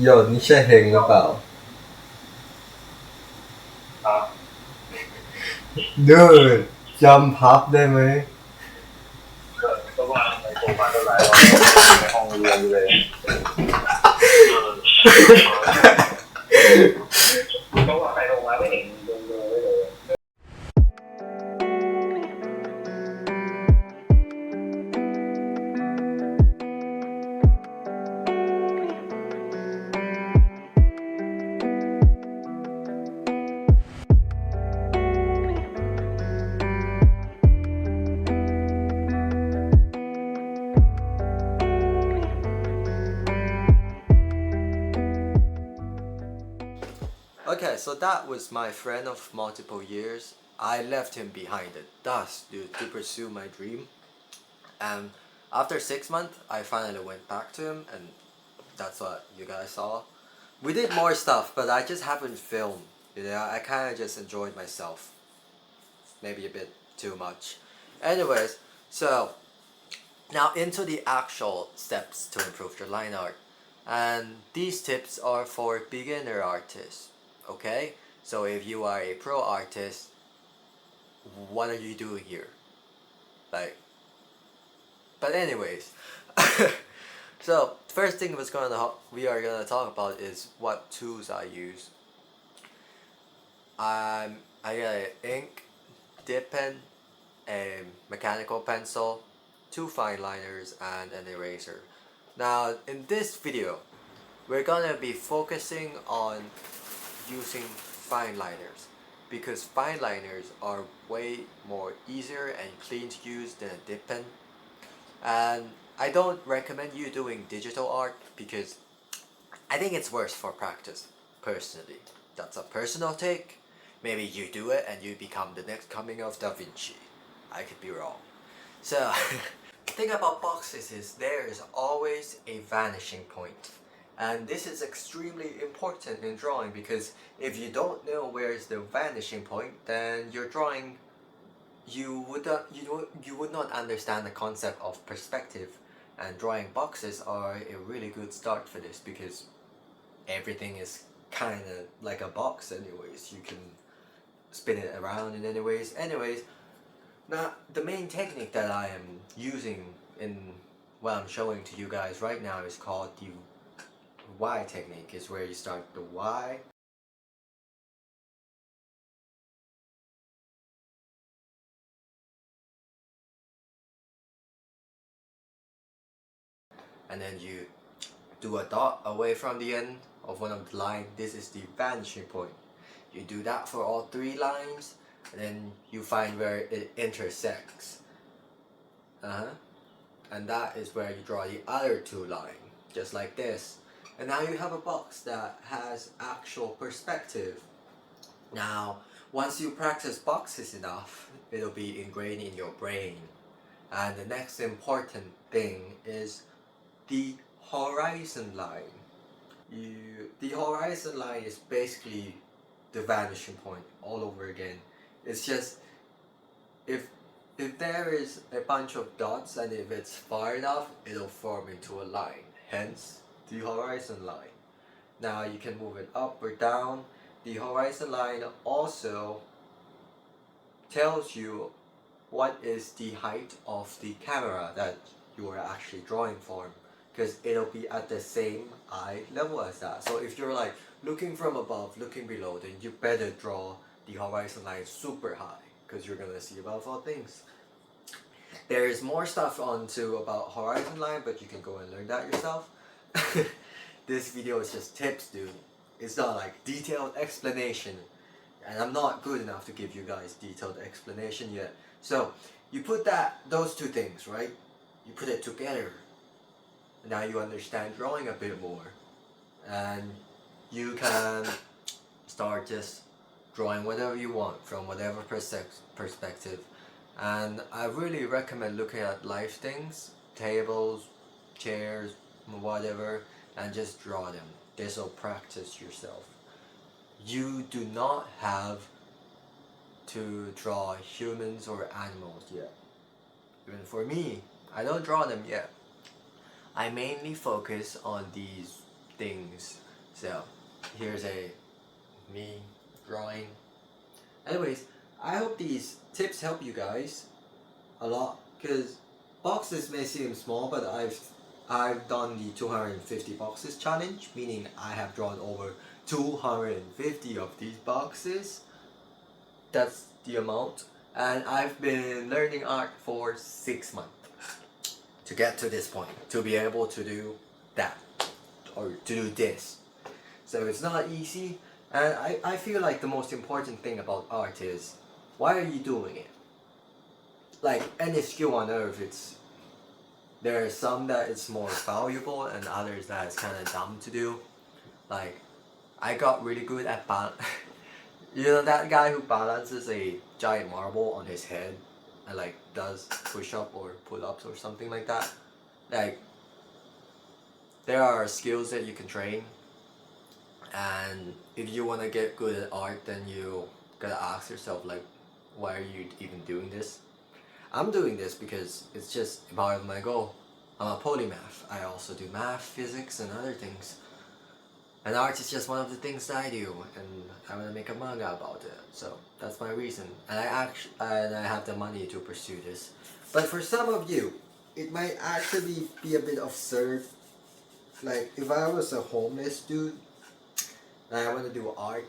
โยนนี่ใช่เฮงหรือเปล่าเด้อจำพับได้ไหมก็วางในโซฟาต้นไม้เราในห้องเรียนอยู่เลยก็ว่าใครลงมาไม่เห็นลงเลยเลย Okay, so that was my friend of multiple years. I left him behind at dust, dude, to pursue my dream. And after 6 months, I finally went back to him, and that's what you guys saw. We did more stuff, but I just haven't filmed. You know, I kind of just enjoyed myself. Maybe a bit too much. Anyways, so now into the actual steps to improve your line art. And these tips are for beginner artists. Okay? So if you are a pro artist, what are you doing here? Like, but anyways, so first thing we are gonna talk about is what tools I use. I got an ink, dip pen, a mechanical pencil, two fine liners, and an eraser. Now in this video, we're gonna be focusing on using fine liners because fine liners are way more easier and clean to use than a dip pen. And I don't recommend you doing digital art because I think it's worse for practice, personally. That's a personal take. Maybe you do it and you become the next coming of Da Vinci. I could be wrong. So, the thing about boxes is there is always a vanishing point. And this is extremely important in drawing because if you don't know where is the vanishing point, then your drawing you would not understand the concept of perspective, and drawing boxes are a really good start for this because everything is kind of like a box anyways. You can spin it around in anyways. Now the main technique that I am using in what I'm showing to you guys right now is called the Y technique. Is where you start the Y and then you do a dot away from the end of one of the lines. This is the vanishing point. You do that for all three lines, and then you find where it intersects. And that is where you draw the other two lines, just like this. And now you have a box that has actual perspective. Now, once you practice boxes enough, it'll be ingrained in your brain. And the next important thing is the horizon line. The horizon line is basically the vanishing point all over again. It's just if if there is a bunch of dots and if it's far enough, it'll form into a line. Hence the horizon line. Now you can move it up or down. The horizon line also tells you what is the height of the camera that you are actually drawing from, because it'll be at the same eye level as that. So if you're like looking from above, looking below, then you better draw the horizon line super high because you're gonna see above all things. There is more stuff onto about horizon line, but you can go and learn that yourself. This video is just tips, dude. It's not like detailed explanation, and I'm not good enough to give you guys detailed explanation yet. So you put those two things, right? You put it together. Now you understand drawing a bit more, and you can start just drawing whatever you want from whatever perspective. And I really recommend looking at live things, tables, chairs, whatever, and just draw them. This will practice yourself. You do not have to draw humans or animals yet. Even for me, I don't draw them yet. I mainly focus on these things. So here's a me drawing. Anyways, I hope these tips help you guys a lot, because boxes may seem small, but I've done the 250 boxes challenge, meaning I have drawn over 250 of these boxes. That's the amount, and I've been learning art for 6 months to get to this point, to be able to do that or to do this. So it's not easy, and I feel like the most important thing about art is, why are you doing it? Like any skill on earth, there are some that it's more valuable and others that it's kind of dumb to do. Like I got really good at you know that guy who balances a giant marble on his head and like does push up or pull ups or something like that. Like there are skills that you can train, and if you want to get good at art, then you gotta ask yourself like, why are you even doing this? I'm doing this because it's just part of my goal. I'm a polymath. I also do math, physics, and other things. And art is just one of the things that I do, and I want to make a manga about it. So that's my reason, and I have the money to pursue this. But for some of you, it might actually be a bit absurd. Like if I was a homeless dude and I want to do art,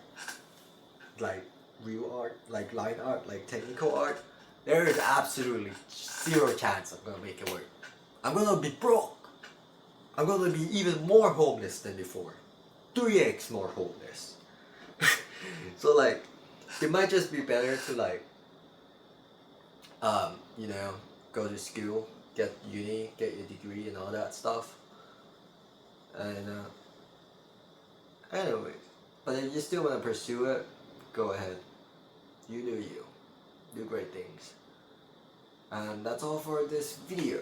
like real art, like line art, like technical art, there is absolutely zero chance I'm gonna make it work. I'm gonna be broke. I'm gonna be even more homeless than before. 3x more homeless. So like, it might just be better to like, you know, go to school, get uni, get your degree and all that stuff. And anyway, but if you still want to pursue it, go ahead. You do you. Do great things. And that's all for this video.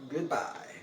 Goodbye.